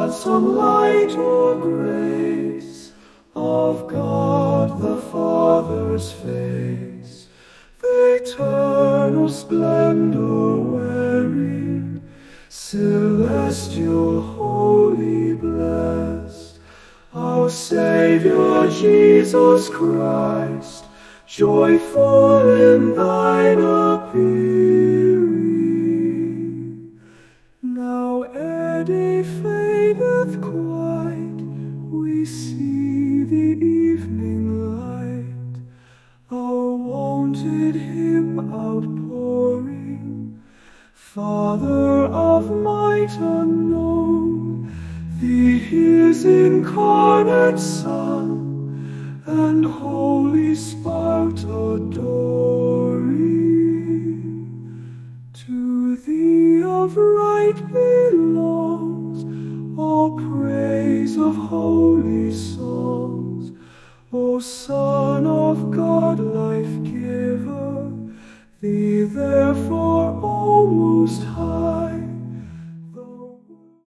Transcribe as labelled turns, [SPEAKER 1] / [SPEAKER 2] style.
[SPEAKER 1] God some light or grace of God the Father's face, the eternal splendor wearing, celestial, holy, blessed, our Savior Jesus Christ, joyful in thine appearing. Now ere day fadeth quite, we see the evening light, our wonted hymn outpouring. Father of might unknown, the His incarnate Son, and Holy Spout adoring. To thee of right belongs all praise of holy songs, O Son of God, life-giver, thee therefore, O Most High,